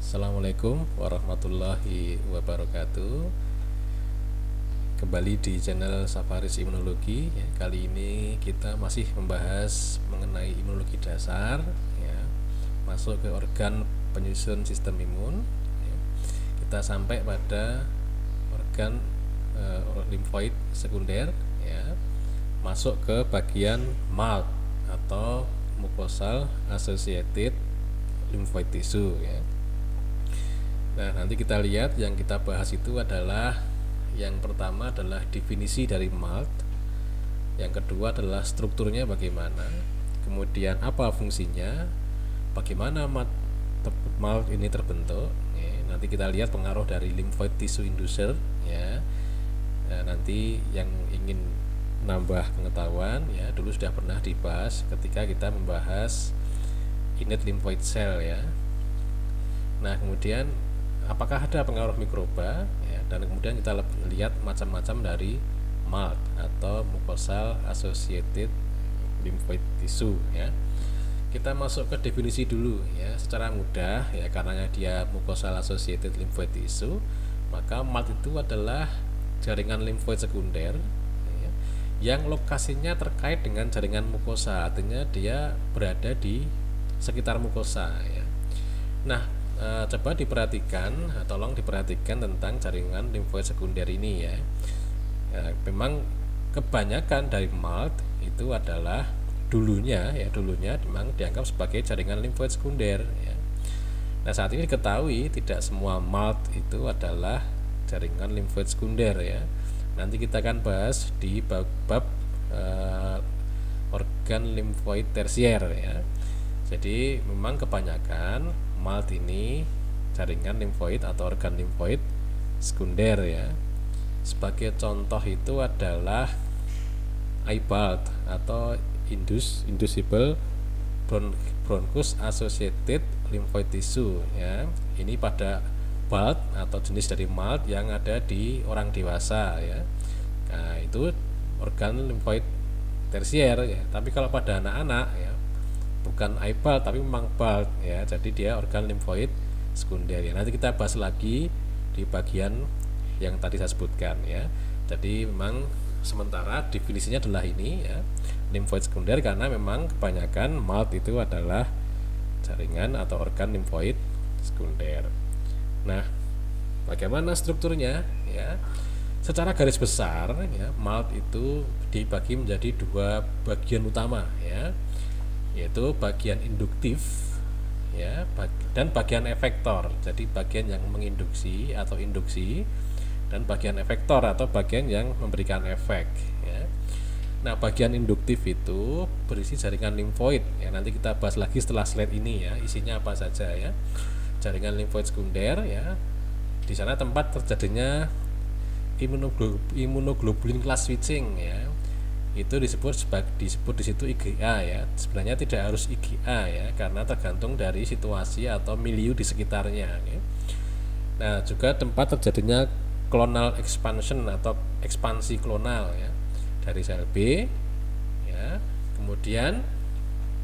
Assalamualaikum warahmatullahi wabarakatuh. Kembali di channel Safaris Imunologi ya. Kali ini kita masih membahas mengenai imunologi dasar ya. Masuk ke organ penyusun sistem imun ya. Kita sampai pada organ limfoid sekunder ya. Masuk ke bagian MALT atau mucosal associated lymphoid tissue ya. Nah, nanti kita lihat yang kita bahas itu adalah yang pertama adalah definisi dari MALT, yang kedua adalah strukturnya bagaimana, kemudian apa fungsinya, bagaimana MALT ini terbentuk ya. Nanti kita lihat pengaruh dari lymphoid tissue inducer ya. Nah, nanti yang ingin nambah pengetahuan ya, dulu sudah pernah dibahas ketika kita membahas innate lymphoid cell ya. Nah, kemudian apakah ada pengaruh mikroba ya, dan kemudian kita lihat macam-macam dari MALT atau mucosal associated lymphoid tissue ya. Kita masuk ke definisi dulu ya secara mudah ya, karena dia mucosal associated lymphoid tissue, maka MALT itu adalah jaringan limfoid sekunder ya, yang lokasinya terkait dengan jaringan mukosa, artinya dia berada di sekitar mukosa ya. Nah, coba diperhatikan, tolong diperhatikan tentang jaringan limfoid sekunder ini ya. Memang kebanyakan dari MALT itu adalah dulunya memang dianggap sebagai jaringan limfoid sekunder ya. Nah, saat ini diketahui tidak semua MALT itu adalah jaringan limfoid sekunder ya. Nanti kita akan bahas di bab organ limfoid tersier ya. Jadi memang kebanyakan MALT ini jaringan limfoid atau organ limfoid sekunder ya. Sebagai contoh itu adalah IBALT atau inducible bronchus associated lymphoid tissue ya. Ini pada BALT atau jenis dari MALT yang ada di orang dewasa ya. Nah, itu organ limfoid tersier ya. Tapi kalau pada anak-anak ya, bukan IBALT tapi memang BALT ya, jadi dia organ limfoid sekunder ya. Nanti kita bahas lagi di bagian yang tadi saya sebutkan ya. Jadi memang sementara definisinya adalah ini ya, limfoid sekunder, karena memang kebanyakan MALT itu adalah jaringan atau organ limfoid sekunder. Nah, bagaimana strukturnya ya? Secara garis besar ya, MALT itu dibagi menjadi dua bagian utama ya, yaitu bagian induktif ya dan bagian efektor. Jadi bagian yang menginduksi atau induksi, dan bagian efektor atau bagian yang memberikan efek ya. Nah, bagian induktif itu berisi jaringan limfoid ya. Nanti kita bahas lagi setelah slide ini ya, isinya apa saja ya. Jaringan limfoid sekunder ya. Di sana tempat terjadinya immunoglobulin class switching ya. Itu disebut di situ IgA ya. Sebenarnya tidak harus IgA ya, karena tergantung dari situasi atau milieu di sekitarnya ya. Nah, juga tempat terjadinya clonal expansion atau ekspansi klonal ya dari sel B ya. Kemudian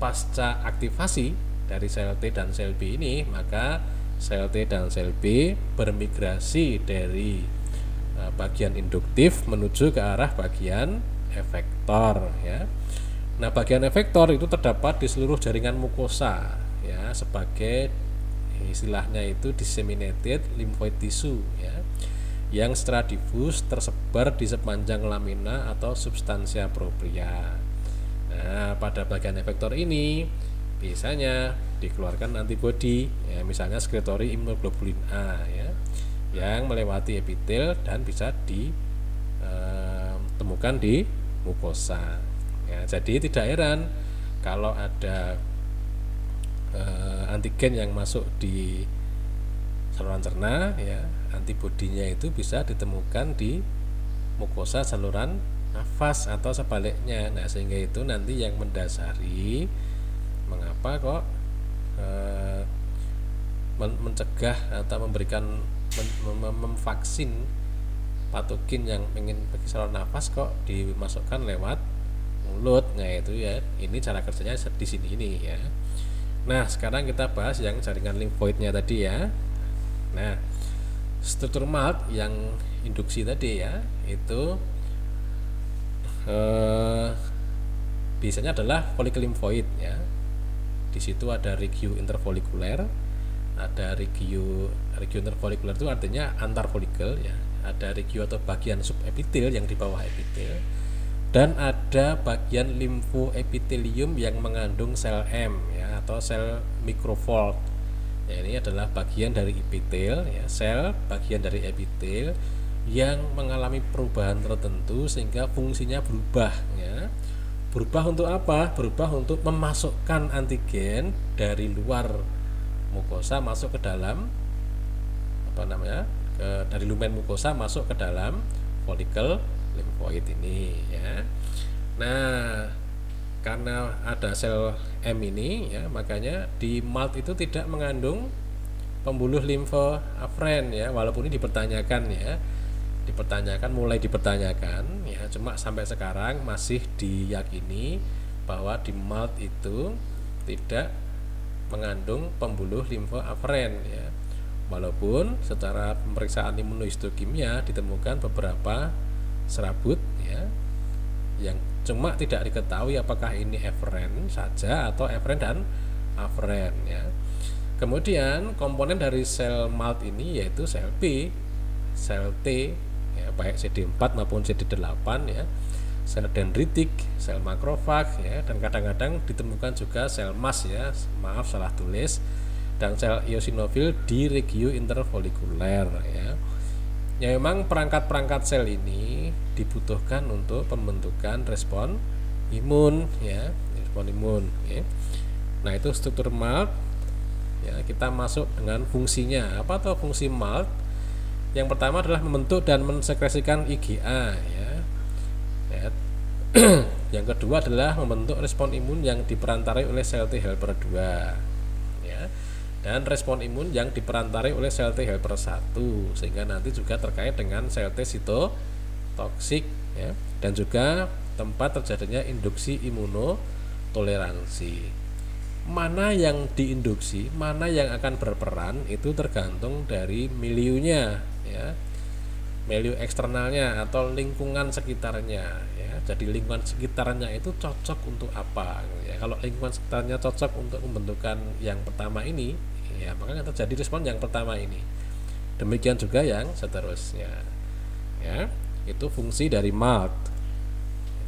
pasca aktivasi dari sel T dan sel B ini, maka sel T dan sel B bermigrasi dari bagian induktif menuju ke arah bagian efektor ya. Nah, bagian efektor itu terdapat di seluruh jaringan mukosa ya, sebagai istilahnya itu disseminated lymphoid tissue ya, yang secara difus tersebar di sepanjang lamina atau substansia propria. Nah, pada bagian efektor ini biasanya dikeluarkan antibodi ya, misalnya sekretori immunoglobulin A ya, yang melewati epitel dan bisa ditemukan di mukosa ya. Jadi tidak heran kalau ada antigen yang masuk di saluran cerna ya, antibodinya itu bisa ditemukan di mukosa saluran nafas atau sebaliknya. Nah, sehingga itu nanti yang mendasari mengapa kok mencegah atau memberikan memvaksin patogen yang ingin bagi saluran nafas kok dimasukkan lewat mulut. Nah, itu ya, ini cara kerjanya di sini ini ya. Nah, sekarang kita bahas yang jaringan limfoidnya tadi ya. Nah, struktur MALT yang induksi tadi ya, itu biasanya adalah folikel limfoid ya. Di situ ada regio interfolikuler, ada regio interfolikuler itu artinya antar folikel ya. Ada regio atau bagian subepitel yang di bawah epitel, dan ada bagian limfoepitelium yang mengandung sel M ya, atau sel mikrofold. Ya, ini adalah bagian dari epitel ya, sel bagian dari epitel yang mengalami perubahan tertentu sehingga fungsinya berubah ya. Berubah untuk apa? Berubah untuk memasukkan antigen dari luar mukosa masuk ke dalam dari lumen mukosa masuk ke dalam folikel limfoid ini ya. Nah, karena ada sel M ini ya, makanya di MALT itu tidak mengandung pembuluh limfoafren ya, walaupun ini mulai dipertanyakan ya, cuma sampai sekarang masih diyakini bahwa di MALT itu tidak mengandung pembuluh limfoafren ya, walaupun secara pemeriksaan imunohistokimia ditemukan beberapa serabut ya, yang cuma tidak diketahui apakah ini efren saja atau efren dan afren ya. Kemudian komponen dari sel MALT ini yaitu sel B, sel T ya, baik CD4 maupun CD8 ya, sel dendritik, sel makrofag ya, dan kadang-kadang ditemukan juga sel MAS ya, maaf salah tulis, dan sel eosinofil di regio interfolikuler ya. Ya, memang perangkat-perangkat sel ini dibutuhkan untuk pembentukan respon imun ya, respon imun ya. Nah, itu struktur MALT ya. Kita masuk dengan fungsinya. Apa tuh fungsi MALT? Yang pertama adalah membentuk dan mensekresikan IgA ya. Yang kedua adalah membentuk respon imun yang diperantarai oleh sel T helper 2 ya, dan respon imun yang diperantarai oleh sel T helper 1, sehingga nanti juga terkait dengan sel T sitotoksik ya, dan juga tempat terjadinya induksi imunotoleransi. Mana yang diinduksi, mana yang akan berperan itu tergantung dari miliunya ya, miliu eksternalnya atau lingkungan sekitarnya ya. Jadi lingkungan sekitarnya itu cocok untuk apa ya. Kalau lingkungan sekitarnya cocok untuk pembentukan yang pertama ini ya, maka akan terjadi respon yang pertama ini. Demikian juga yang seterusnya ya. Itu fungsi dari MALT.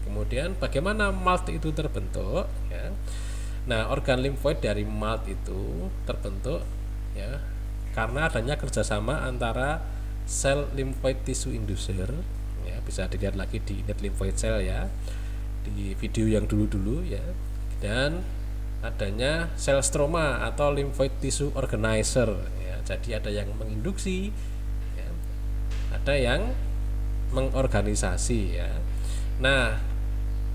Kemudian bagaimana MALT itu terbentuk ya. Nah, organ limfoid dari MALT itu terbentuk ya karena adanya kerjasama antara sel limfoid tisu inducer ya, bisa dilihat lagi di Innate Lymphoid Cell ya, di video yang dulu-dulu ya, dan adanya sel stroma atau lymphoid tissue organizer ya. Jadi ada yang menginduksi ya, ada yang mengorganisasi ya. Nah,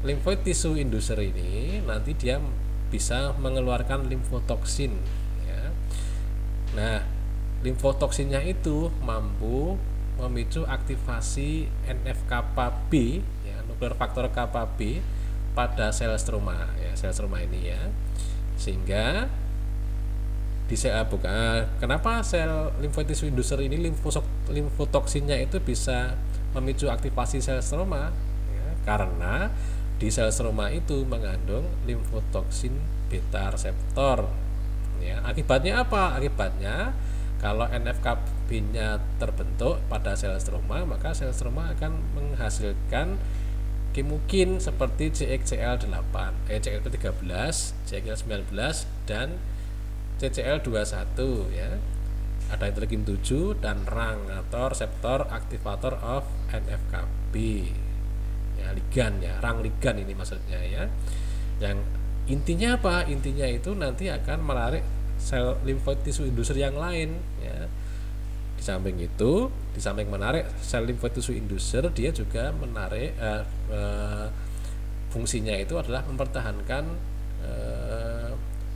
lymphoid tissue inducer ini nanti dia bisa mengeluarkan limfotoksin ya. Nah, limfotoksinnya itu mampu memicu aktivasi NF-kappa B ya, nuklear faktor kappa B pada sel stroma ya, sel stroma ini ya. Sehingga di kenapa sel lymphoid tissue inducer ini limfotoksinnya itu bisa memicu aktivasi sel stroma ya, karena di sel stroma itu mengandung limfotoksin beta reseptor ya. Akibatnya apa? Akibatnya kalau NF-κB-nya terbentuk pada sel stroma, maka sel stroma akan menghasilkan kemokin seperti CXCL8, CXCL13, CXCL19 dan CCL21 ya. Ada interleukin 7 dan RANG atau reseptor aktivator of NF-κB. Ya, ligan ya, RANG ligan ini maksudnya ya. Yang intinya apa? Intinya itu nanti akan menarik sel lymphoid tissue inducer yang lain ya. Di samping itu, di samping menarik sel lymphoid tissue inducer, dia juga menarik fungsinya itu adalah mempertahankan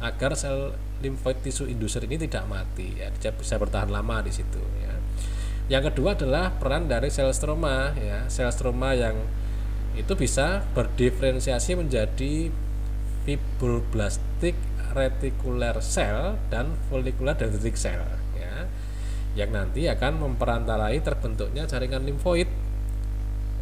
agar sel lymphoid tissue inducer ini tidak mati ya, dia bisa bertahan lama di situ ya. Yang kedua adalah peran dari sel stroma ya. Sel stroma yang itu bisa berdiferensiasi menjadi fibroblastic reticular cell dan follicular dendritic cell ya. yang nanti akan memperantarai terbentuknya jaringan limfoid.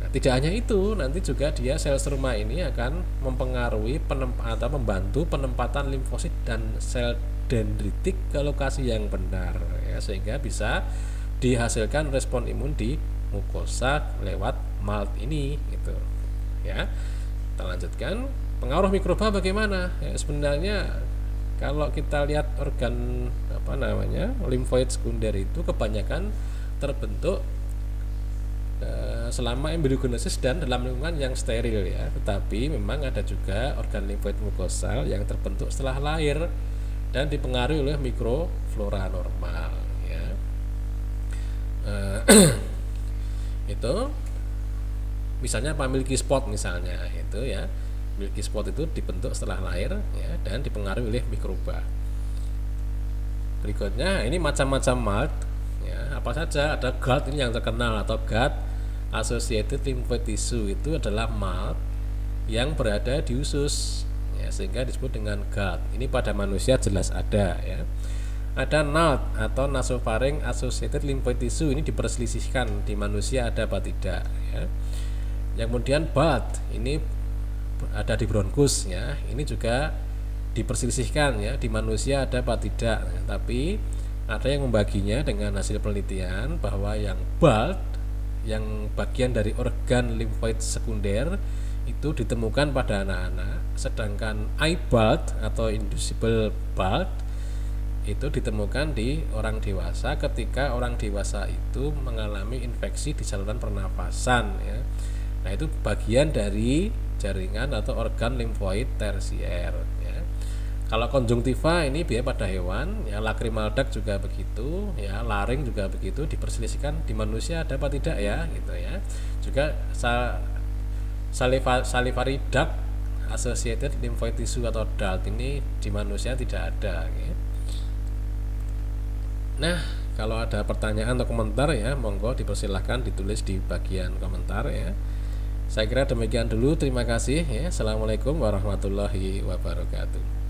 Nah, tidak hanya itu, nanti juga dia sel struma ini akan mempengaruhi atau membantu penempatan limfosit dan sel dendritik ke lokasi yang benar, ya, sehingga bisa dihasilkan respon imun di mukosa lewat MALT ini, gitu. Ya, kita lanjutkan. Pengaruh mikroba bagaimana? Ya, sebenarnya kalau kita lihat organ limfoid sekunder itu kebanyakan terbentuk selama embryogenesis dan dalam lingkungan yang steril, ya. Tetapi memang ada juga organ limfoid mukosal yang terbentuk setelah lahir dan dipengaruhi oleh mikroflora normal, ya. Itu misalnya Milky spot misalnya, itu ya, Milky spot itu dibentuk setelah lahir, ya, dan dipengaruhi oleh mikroba. Berikutnya ini macam-macam MALT, ya, apa saja. Ada GALT ini yang terkenal, atau GAT associated lymphoid tissue, itu adalah MALT yang berada di usus, ya, sehingga disebut dengan GALT. Ini pada manusia jelas ada, ya. Ada NALT atau nasofaring associated lymphoid tissue, ini diperselisihkan di manusia ada apa tidak, ya. Yang kemudian BALT ini ada di bronkus, ya. Ini juga diperselisihkan, ya, di manusia ada apa tidak. Nah, tapi ada yang membaginya dengan hasil penelitian bahwa yang BALT, yang bagian dari organ limfoid sekunder, itu ditemukan pada anak-anak, sedangkan iBALT atau inducible BALT itu ditemukan di orang dewasa ketika orang dewasa itu mengalami infeksi di saluran pernafasan, ya. Nah, itu bagian dari jaringan atau organ limfoid tersier, ya. Kalau konjungtiva ini biaya pada hewan, ya, lacrimal duct juga begitu, ya, laring juga begitu, diperselisihkan di manusia ada apa tidak, ya, gitu, ya. Juga salivary duct associated lymphoid tissue atau DALT ini di manusia tidak ada, ya. Nah, kalau ada pertanyaan atau komentar, ya, monggo dipersilahkan ditulis di bagian komentar, ya. Saya kira demikian dulu, terima kasih, ya. Assalamualaikum warahmatullahi wabarakatuh.